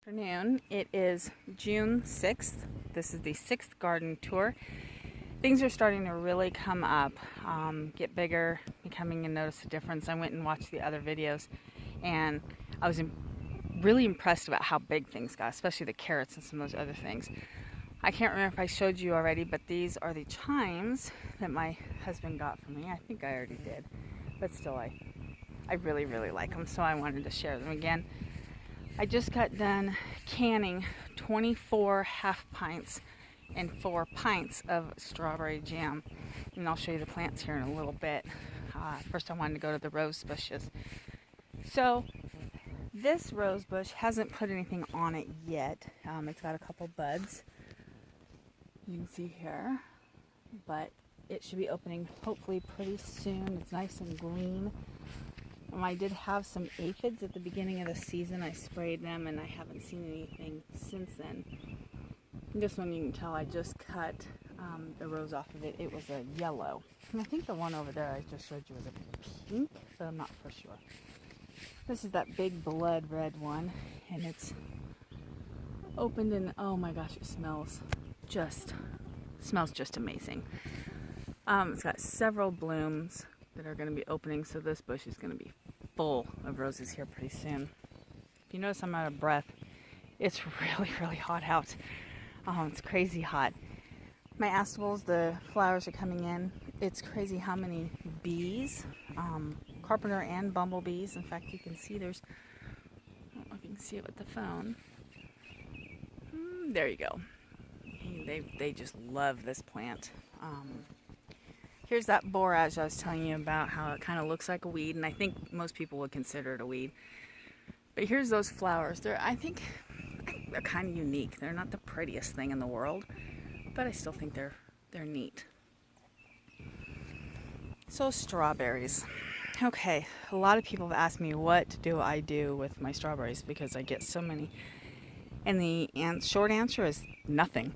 Afternoon. It is June 6th. This is the 6th garden tour. Things are starting to really come up, get bigger, becoming a notice a difference. I went and watched the other videos and I was really impressed about how big things got, especially the carrots and some of those other things. I can't remember if I showed you already, but these are the chimes that my husband got for me. I think I already did, but still I really like them, so I wanted to share them again. I just got done canning 24 half pints and 4 pints of strawberry jam. And I'll show you the plants here in a little bit. First I wanted to go to the rose bushes. So this rose bush hasn't put anything on it yet. It's got a couple buds. You can see here. But it should be opening hopefully pretty soon. It's nice and green. I did have some aphids at the beginning of the season. I sprayed them and I haven't seen anything since then. This one you can tell I just cut the rose off of it. It was a yellow. And I think the one over there I just showed you was a pink, but I'm not for sure. This is that big blood red one, and it's opened and oh my gosh, it smells just amazing. It's got several blooms that are going to be opening, so this bush is going to be full of roses here pretty soon. If you notice I'm out of breath, it's really hot out. It's crazy hot. My astibals, the flowers are coming in. It's crazy how many bees, carpenter and bumblebees. In fact, you can see there's, I don't know if you can see it with the phone. There you go. They just love this plant. Here's that Borash I was telling you about, how it kind of looks like a weed, and I think most people would consider it a weed. But here's those flowers. I think they're kind of unique. They're not the prettiest thing in the world, but I still think they're neat. So strawberries. Okay, a lot of people have asked me what do I do with my strawberries because I get so many. And the short answer is nothing.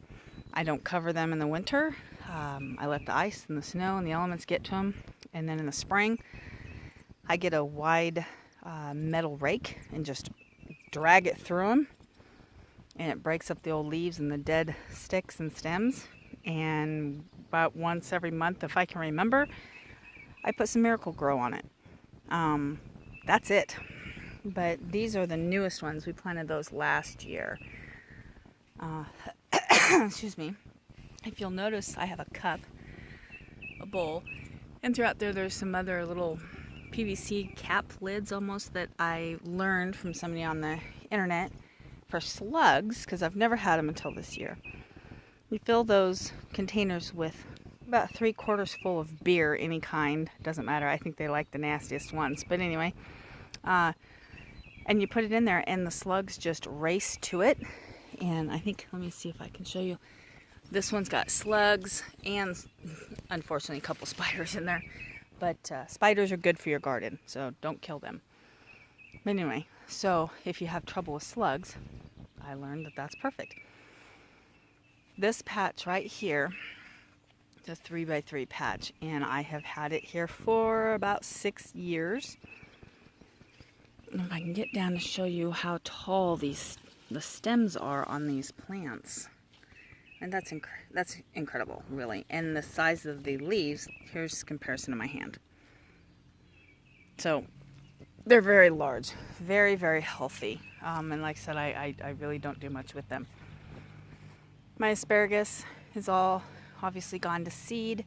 I don't cover them in the winter. I let the ice and the snow and the elements get to them. And then in the spring, I get a wide metal rake and just drag it through them. And it breaks up the old leaves and the dead sticks and stems. And about once every month, if I can remember, I put some Miracle-Gro on it. That's it. But these are the newest ones. We planted those last year. Excuse me. If you'll notice, I have a cup, a bowl, and throughout there's some other little PVC cap lids almost that I learned from somebody on the internet for slugs, because I've never had them until this year. You fill those containers with about 3/4 full of beer, any kind, doesn't matter. I think they like the nastiest ones, but anyway, and you put it in there and the slugs just race to it. And I think, let me see if I can show you. This one's got slugs and unfortunately a couple spiders in there. But spiders are good for your garden, so don't kill them. But anyway, so if you have trouble with slugs, I learned that that's perfect. This patch right here, it's a 3x3 patch, and I have had it here for about 6 years. And if I can get down to show you how tall the stems are on these plants. And that's incredible, really. And the size of the leaves, here's a comparison to my hand. So they're very large, very healthy. And like I said, I really don't do much with them. My asparagus is all obviously gone to seed.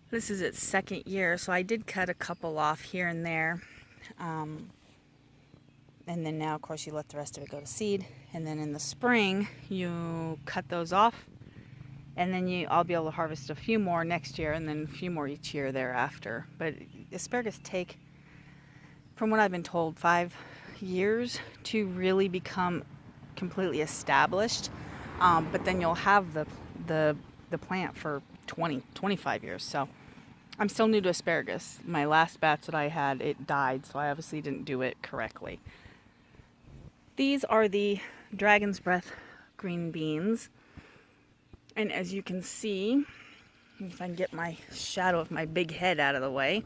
This is its 2nd year, so I did cut a couple off here and there. And then now, of course, you let the rest of it go to seed. And then in the spring, you cut those off. And then I'll be able to harvest a few more next year and then a few more each year thereafter. But asparagus take, from what I've been told, 5 years to really become completely established. But then you'll have the plant for 25 years. So I'm still new to asparagus. My last batch that I had, it died, so I obviously didn't do it correctly. These are the Dragon's Breath green beans. And as you can see, if I can get my shadow of my big head out of the way,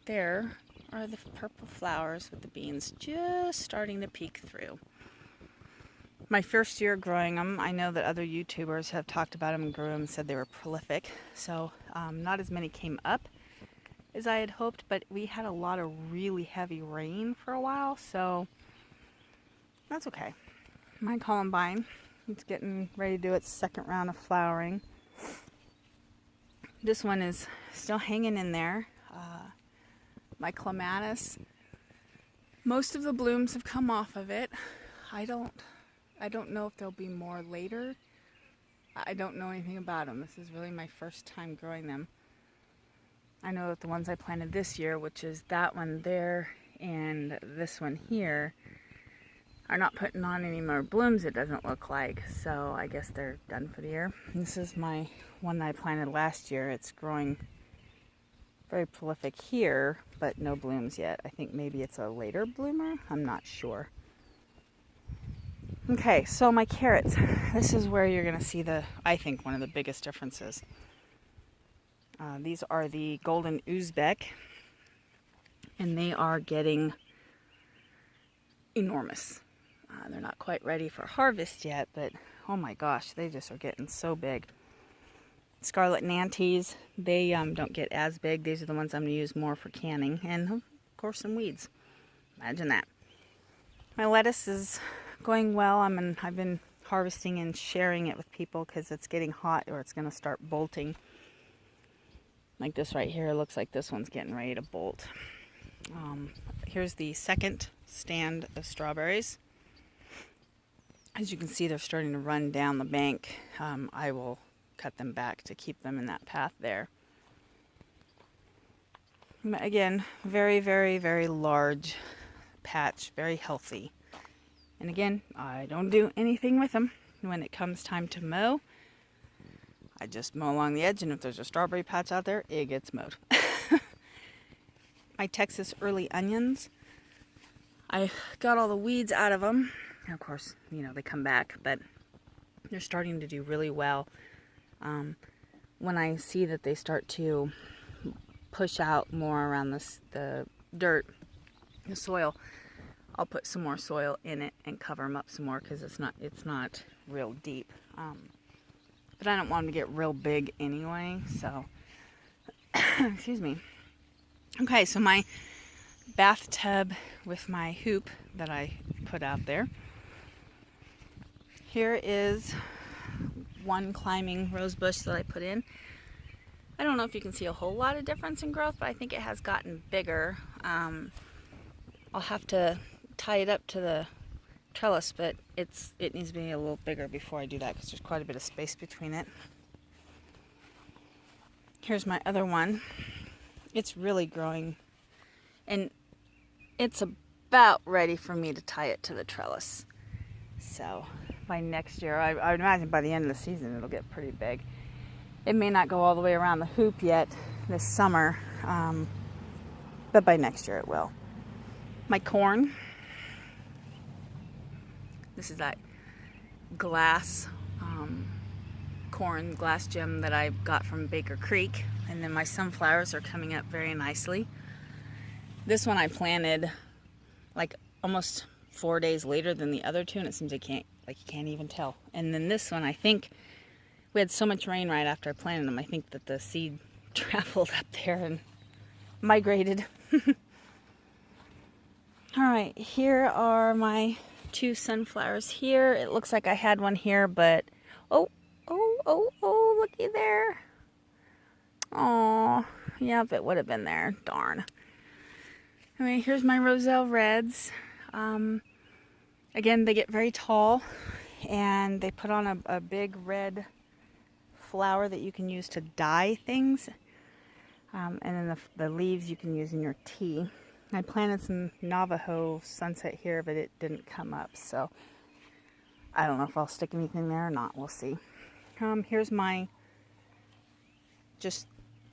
there are the purple flowers with the beans just starting to peek through. My first year growing them, I know that other YouTubers have talked about them and grew them and said they were prolific. So not as many came up as I had hoped, but we had a lot of really heavy rain for a while, so that's okay. My columbine, it's getting ready to do its second round of flowering. This one is still hanging in there. My clematis, most of the blooms have come off of it. I don't know if there'll be more later. I don't know anything about them. This is really my first time growing them. I know that the ones I planted this year, which is that one there and this one here, are not putting on any more blooms, it doesn't look like. So I guess they're done for the year. This is my one that I planted last year. It's growing very prolific here, but no blooms yet. I think maybe it's a later bloomer. I'm not sure. Okay, so my carrots. This is where you're going to see I think, one of the biggest differences. These are the Golden Uzbek, and they are getting enormous. They're not quite ready for harvest yet, but oh my gosh, they just are getting so big. Scarlet Nantes, they don't get as big. These are the ones I'm going to use more for canning, and of course some weeds. Imagine that. My lettuce is going well. I've been harvesting and sharing it with people because it's getting hot or it's going to start bolting. Like this right here, looks like this one's getting ready to bolt. Here's the second stand of strawberries. As you can see, they're starting to run down the bank. I will cut them back to keep them in that path there. Again, very, very, very large patch, very healthy. And again, I don't do anything with them. When it comes time to mow, I just mow along the edge, and if there's a strawberry patch out there, it gets mowed. My Texas early onions, I got all the weeds out of them. And of course, they come back, but they're starting to do really well. When I see that they start to push out more around the dirt, the soil, I'll put some more soil in it and cover them up some more because it's not real deep. But I don't want them to get real big anyway, so excuse me. Okay, so my bathtub with my hoop that I put out there. Here is one climbing rose bush that I put in. I don't know if you can see a whole lot of difference in growth, but I think it has gotten bigger. I'll have to tie it up to the trellis, but it needs to be a little bigger before I do that because there's quite a bit of space between it. Here's my other one. It's really growing, and it's about ready for me to tie it to the trellis. So by next year, I would imagine by the end of the season, it'll get pretty big. It may not go all the way around the hoop yet this summer, but by next year it will. My corn. This is that glass corn glass gem that I got from Baker Creek. And then my sunflowers are coming up very nicely. This one I planted like almost 4 days later than the other two, and it seems you can't even tell. And then this one, I think we had so much rain right after I planted them, I think that the seed traveled up there and migrated. Alright, here are my two sunflowers here. It looks like I had one here, but oh, looky there. Oh, yep, it would have been there. Darn. I mean, here's my Roselle Reds. Again, they get very tall, and they put on a big red flower that you can use to dye things. And then the leaves you can use in your tea. I planted some Navajo sunset here, but it didn't come up, so I don't know if I'll stick anything there or not. We'll see. Here's my just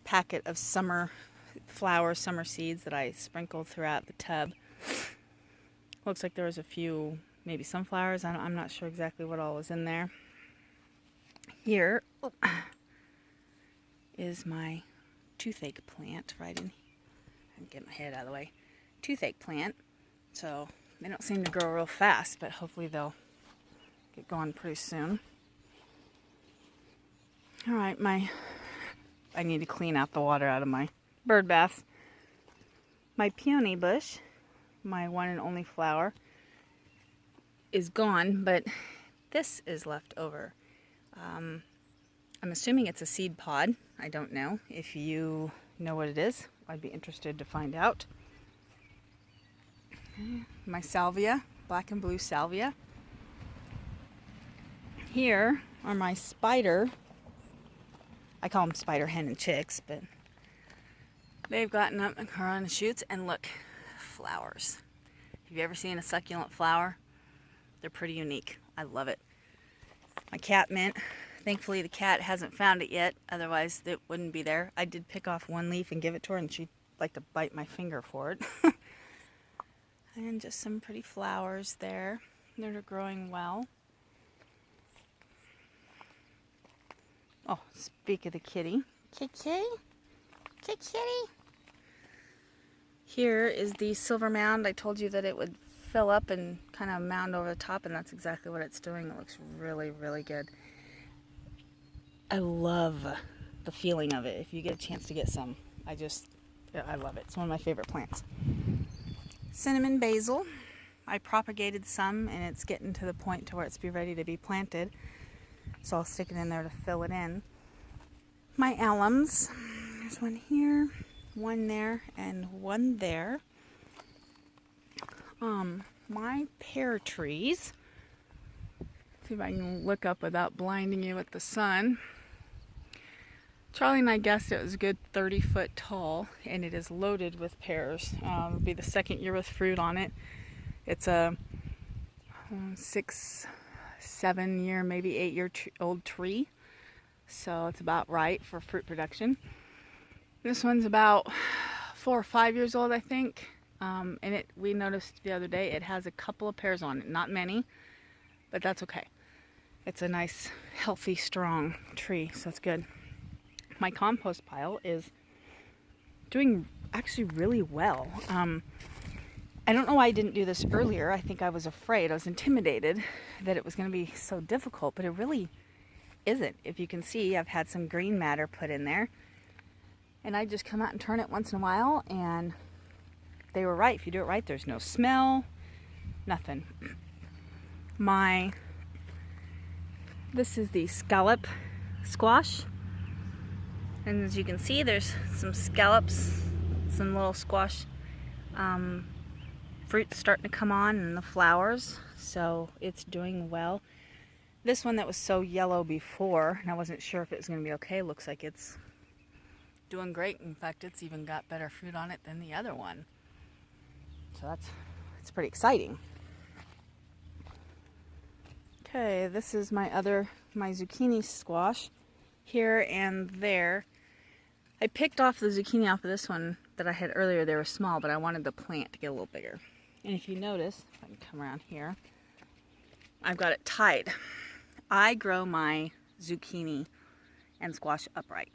packet of summer seeds that I sprinkled throughout the tub. Looks like there was a few, maybe sunflowers. I'm not sure exactly what all was in there. Here is my toothache plant right in here. I'm getting my head out of the way. Toothache plant. So they don't seem to grow real fast, but hopefully they'll get going pretty soon. All right, I need to clean out the water out of my bird baths. My peony bush, my one and only flower, is gone, but this is left over. I'm assuming it's a seed pod. I don't know. If you know what it is, I'd be interested to find out. My salvia, black and blue salvia. Here are my spider, I call them spider hen and chicks, but they've gotten up and are on the shoots, and look, flowers. Have you ever seen a succulent flower? They're pretty unique. I love it. My cat mint. Thankfully the cat hasn't found it yet, otherwise it wouldn't be there. I did pick off one leaf and give it to her, and she'd like to bite my finger for it. And just some pretty flowers there. They're growing well. Oh, speak of the kitty. Kitty? Kitty? Here is the silver mound. I told you that it would fill up and kind of mound over the top, and that's exactly what it's doing. It looks really, really good. I love the feeling of it. If you get a chance to get some, I love it. It's one of my favorite plants. Cinnamon basil. I propagated some, and it's getting to the point to where it's ready to be planted. So I'll stick it in there to fill it in. My alums. There's one here, one there, and one there. My pear trees. See if I can look up without blinding you with the sun. Charlie and I guessed it was a good 30 foot tall, and it is loaded with pears. It'll be the second year with fruit on it. It's a 6, 7 year, maybe 8 year old tree. So it's about right for fruit production. This one's about 4 or 5 years old, I think. And we noticed the other day it has a couple of pears on it. Not many, but that's okay. It's a nice, healthy, strong tree, so it's good. My compost pile is doing actually really well. I don't know why I didn't do this earlier. I think I was afraid. I was intimidated that it was going to be so difficult, but it really isn't. If you can see, I've had some green matter put in there, and I just come out and turn it once in a while, and they were right. If you do it right, there's no smell, nothing. This is the Scallop Squash. And as you can see, there's some scallops, some little squash fruits starting to come on, and the flowers, so it's doing well. This one that was so yellow before, and I wasn't sure if it was going to be okay, looks like it's doing great. In fact, it's even got better fruit on it than the other one. So it's pretty exciting. Okay, this is my zucchini squash here and there. I picked off the zucchini off of this one that I had earlier. They were small, but I wanted the plant to get a little bigger. And if you notice, if I can come around here, I've got it tied. I grow my zucchini and squash upright.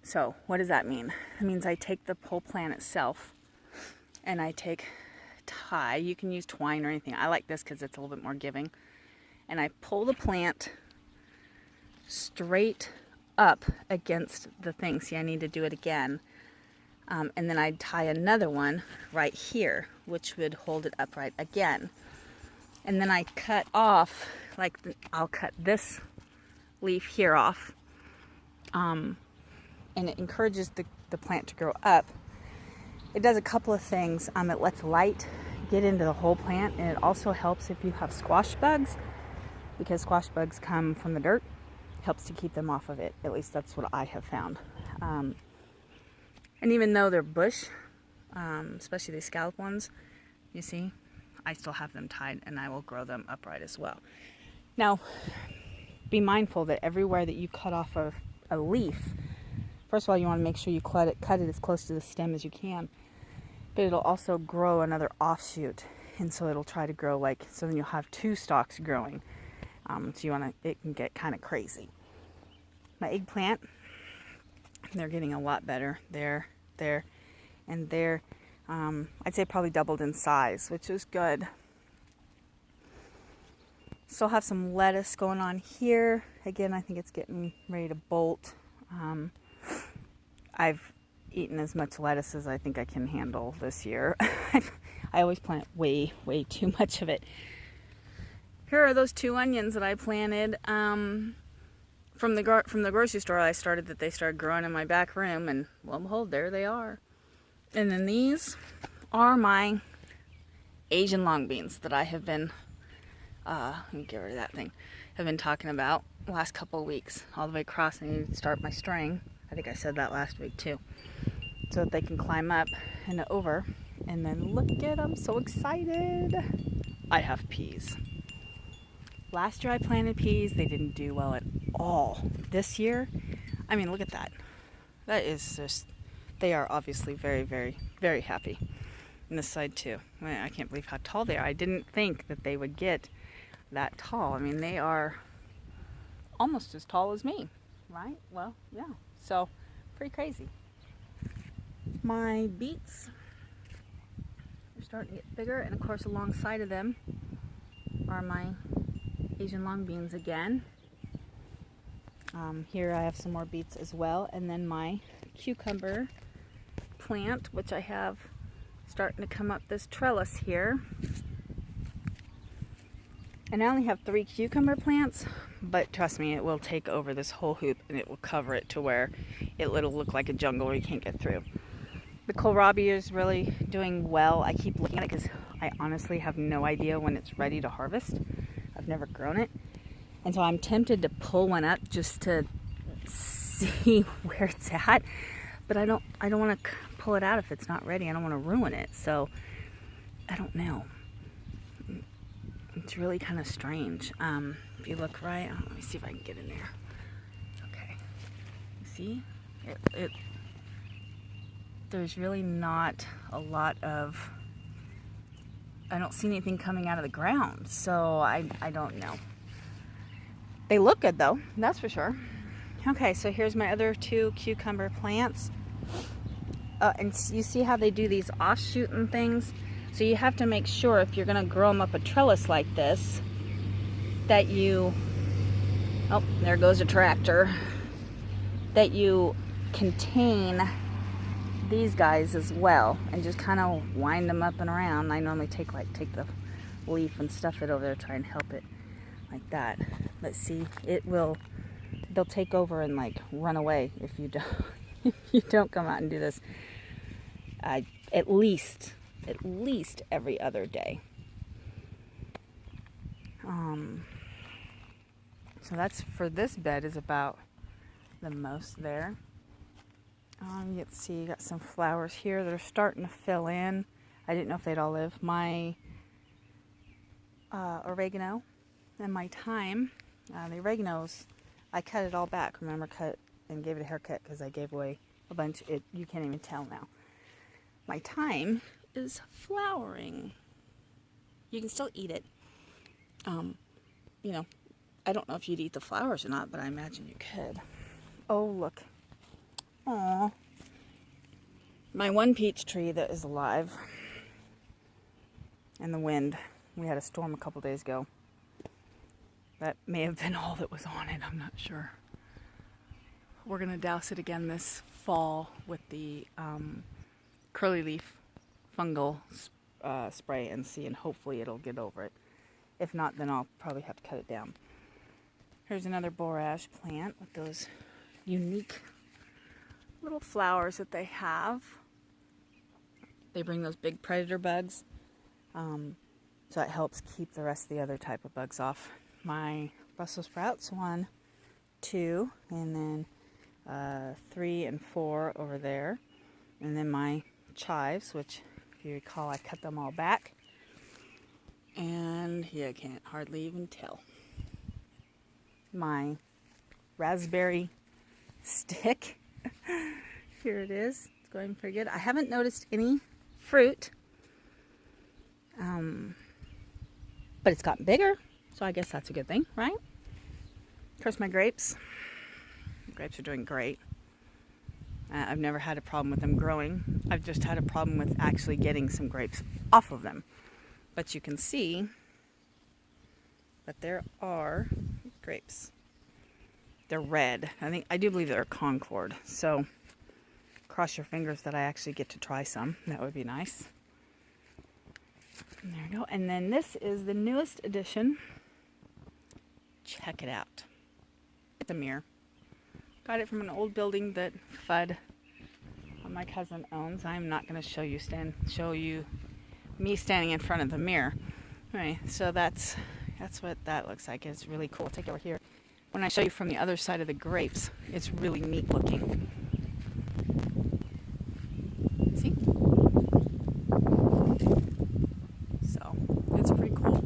So what does that mean? It means I take the whole plant itself and I take tie. You can use twine or anything. I like this because it's a little bit more giving. And I pull the plant straight up against the thing. See, I need to do it again. And then I'd tie another one right here, which would hold it upright again. And then I cut off, I'll cut this leaf here off. And it encourages the plant to grow up. It does a couple of things. It lets light get into the whole plant, and it also helps if you have squash bugs, because squash bugs come from the dirt. Helps to keep them off of it. At least that's what I have found. And even though they're bush, especially these scallop ones, you see, I still have them tied, and I will grow them upright as well. Now, be mindful that everywhere that you cut off a leaf, first of all, you want to make sure you cut it as close to the stem as you can, but it'll also grow another offshoot, and so it'll try to grow so then you'll have 2 stalks growing. So it can get kind of crazy. My eggplant, they're getting a lot better. There, and there. I'd say probably doubled in size, which is good. still have some lettuce going on here. Again, I think it's getting ready to bolt. I've eaten as much lettuce as I think I can handle this year. I always plant way too much of it. Here are those 2 onions that I planted from the grocery store. They started growing in my back room, and lo and behold, there they are. And then these are my Asian long beans that I have been, let me get rid of that thing, have been talking about the last couple of weeks, all the way across. I need to start my string. I think I said that last week too, so that they can climb up and over. And then look at them, so excited. I have peas. Last year I planted peas, they didn't do well at all. This year, I mean, look at that. That is just, they are obviously very happy. And this side too. I can't believe how tall they are. I didn't think that they would get that tall. I mean, they are almost as tall as me, right? Well, yeah. So, pretty crazy. My beets are starting to get bigger, and of course alongside of them are my Asian long beans again. Here I have some more beets as well, and then my cucumber plant, which I have starting to come up this trellis here. And I only have 3 cucumber plants, but trust me, it will take over this whole hoop and it will cover it to where it'll look like a jungle where you can't get through. The kohlrabi is really doing well. I keep looking at it because I honestly have no idea when it's ready to harvest. I've never grown it. And so I'm tempted to pull one up just to see where it's at. But I don't want to pull it out if it's not ready. I don't want to ruin it. So I don't know. It's really kind of strange. If you look right, let me see if I can get in there. Okay. You see? There's really not a lot of, I don't see anything coming out of the ground. So I don't know. They look good though, that's for sure. Okay, so here's my other 2 cucumber plants. And you see how they do these offshooting things? So you have to make sure if you're gonna grow them up a trellis like this, that you, oh, there goes a tractor, that you contain these guys as well and just kind of wind them up and around. I normally take the leaf and stuff it over there, try and help it like that. Let's see, they'll take over and like run away if you don't if you don't come out and do this at least every other day. So that's for this bed is about the most there. You can see you got some flowers here that are starting to fill in. I didn't know if they'd all live. My oregano and my thyme. The oregano's, I cut it all back. Remember, cut and gave it a haircut because I gave away a bunch. You can't even tell now. My thyme is flowering. You can still eat it. You know, I don't know if you'd eat the flowers or not, but I imagine you could. Oh, look. Aww. My one peach tree that is alive. And the wind. We had a storm a couple days ago. That may have been all that was on it. I'm not sure. We're going to douse it again this fall with the curly leaf fungal spray and see, and hopefully it'll get over it. If not, then I'll probably have to cut it down. Here's another Borash plant with those unique little flowers that they have. They bring those big predator bugs, so it helps keep the rest of the other type of bugs off. My Brussels sprouts, 1, 2, and then 3 and 4 over there. And then my chives, which if you recall I cut them all back. And yeah, I can't hardly even tell. My raspberry stick. Here it is. It's going pretty good. I haven't noticed any fruit. But it's gotten bigger. So I guess that's a good thing, right? Of course, my grapes. The grapes are doing great. I've never had a problem with them growing. I've just had a problem with actually getting some grapes off of them. But you can see but there are grapes. They're red. I do believe they're Concord. So cross your fingers that I actually get to try some. That would be nice. And there we go. And then this is the newest edition. Check it out. It's a mirror. Got it from an old building that Fudd, my cousin, owns. I'm not going to show you me standing in front of the mirror. Anyway, so that's what that looks like. It's really cool. Take it over here. When I show you from the other side of the grapes, it's really neat looking. See? So, it's pretty cool.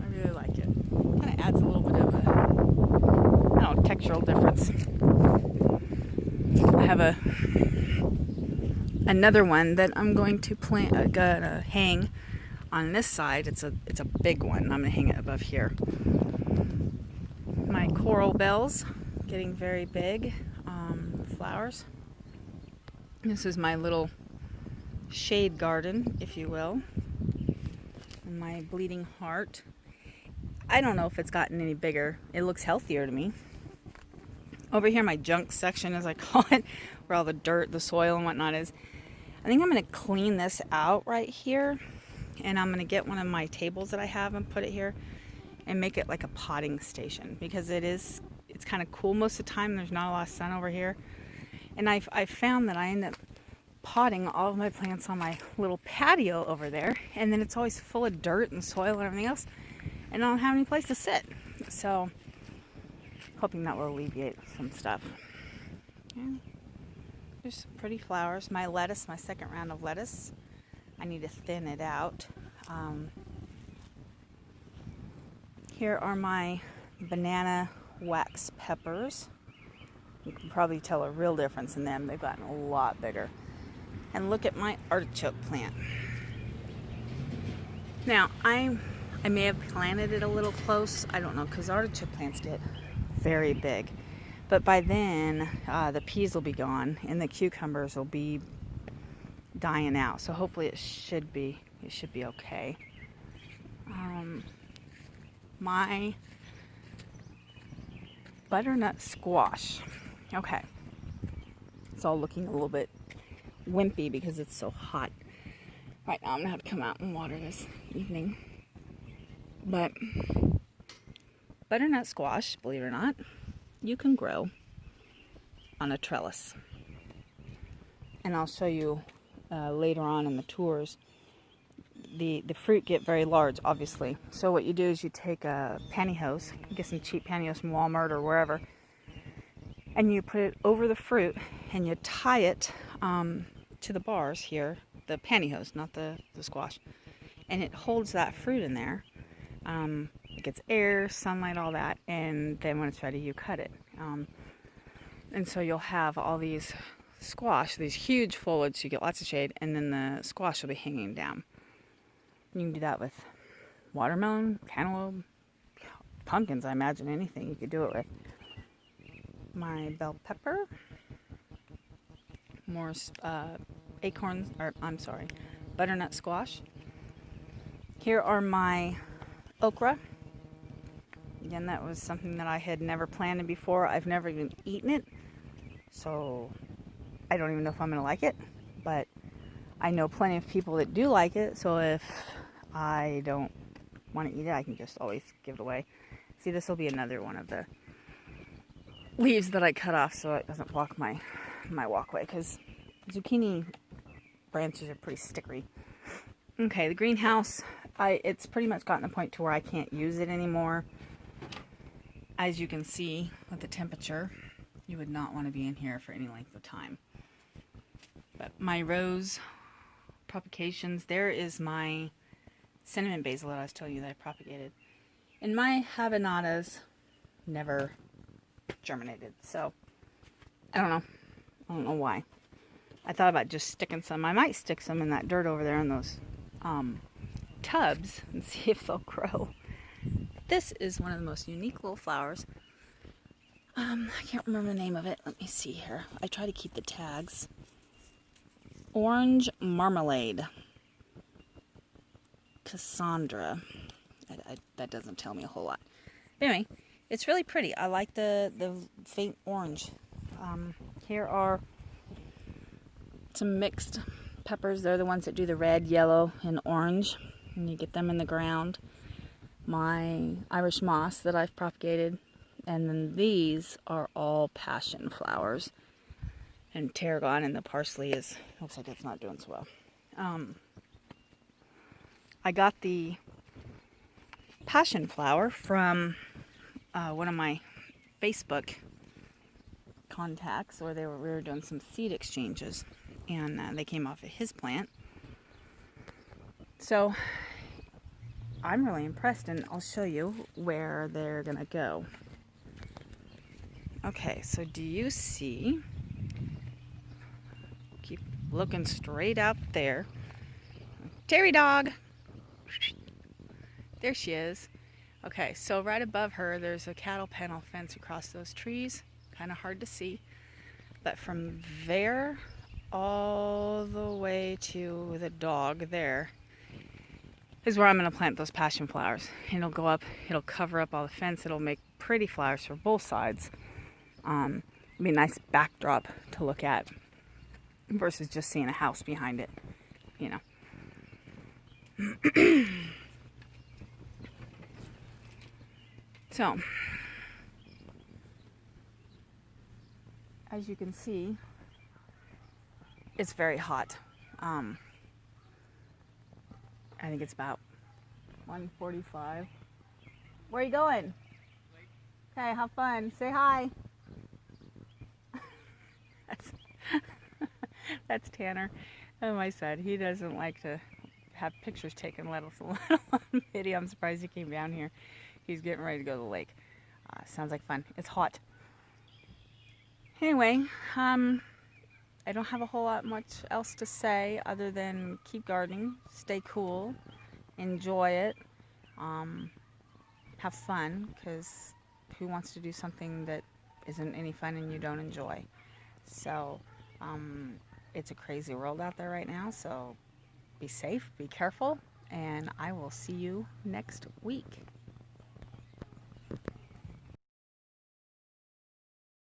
I really like it. Kind of adds a little bit of a, I don't know, textural difference. I have another one that I'm going to hang on this side. It's a big one. I'm going to hang it above here. My coral bells getting very big flowers. This is my little shade garden, if you will. And my bleeding heart. I don't know if it's gotten any bigger. It looks healthier to me. Over here, my junk section, as I call it, where all the dirt, the soil, and whatnot is. I think I'm going to clean this out right here. And I'm going to get one of my tables that I have and put it here. And make it like a potting station. Because it's kind of cool most of the time. There's not a lot of sun over here. And I've found that I end up potting all of my plants on my little patio over there. And then it's always full of dirt and soil and everything else. And I don't have any place to sit. So, hoping that will alleviate some stuff. Yeah. There's some pretty flowers. My lettuce, my second round of lettuce. I need to thin it out. Here are my banana wax peppers. You can probably tell a real difference in them. They've gotten a lot bigger. And look at my artichoke plant. Now, I may have planted it a little close. I don't know, because artichoke plants get very big. But by then, the peas will be gone and the cucumbers will be dying out. So hopefully it should be okay. My butternut squash. Okay. It's all looking a little bit wimpy because it's so hot. Right now I'm going to have to come out and water this evening. But butternut squash, believe it or not, you can grow on a trellis. And I'll show you later on in the tours. The fruit get very large, obviously. So what you do is you take a pantyhose, you get some cheap pantyhose from Walmart or wherever, and you put it over the fruit and you tie it to the bars here, the pantyhose, not the squash, and it holds that fruit in there. It gets air, sunlight, all that, and then when it's ready, you cut it. And so you'll have all these squash, these huge foliage, so you get lots of shade, and then the squash will be hanging down. You can do that with watermelon, cantaloupe, pumpkins, I imagine, anything you could do it with. My bell pepper, more butternut squash. Here are my okra. Again, that was something that I had never planted before. I've never even eaten it, so I don't even know if I'm going to like it, but I know plenty of people that do like it, so if I don't want to eat it, I can just always give it away. See, this will be another one of the leaves that I cut off so it doesn't block my walkway, because zucchini branches are pretty stickery. Okay, the greenhouse, it's pretty much gotten to the point to where I can't use it anymore. As you can see with the temperature, you would not want to be in here for any length of time. But my rose propagations, there is my cinnamon basil that I was telling you that I propagated. And my habaneras never germinated, so I don't know why. I thought about just sticking some. I might stick some in that dirt over there in those tubs and see if they'll grow. This is one of the most unique little flowers. I can't remember the name of it. Let me see here. I try to keep the tags. Orange marmalade. Cassandra. that doesn't tell me a whole lot. Anyway, it's really pretty. I like the faint orange. Here are some mixed peppers. They're the ones that do the red, yellow, and orange. And you get them in the ground. My Irish moss that I've propagated. And then these are all passion flowers. And tarragon, and the parsley looks like it's not doing so well. I got the passion flower from one of my Facebook contacts, where we were doing some seed exchanges, and they came off of his plant. So I'm really impressed, and I'll show you where they're gonna go. Okay, so do you see? Keep looking straight out there. Terry dog! There she is. Okay, so right above her, there's a cattle panel fence across those trees. Kind of hard to see. But from there all the way to the dog there is where I'm going to plant those passion flowers. It'll go up, it'll cover up all the fence, it'll make pretty flowers for both sides. It'll be a nice backdrop to look at versus just seeing a house behind it, you know. So, as you can see, it's very hot. I think it's about 1:45. Where are you going? Okay, have fun. Say hi. That's Tanner. Oh, my son. He doesn't like to have pictures taken, let alone video. I'm surprised he came down here. He's getting ready to go to the lake. Sounds like fun. It's hot. Anyway, I don't have a whole lot much else to say other than keep gardening, stay cool, enjoy it, have fun, because who wants to do something that isn't any fun and you don't enjoy? So, it's a crazy world out there right now, so be safe, be careful, and I will see you next week.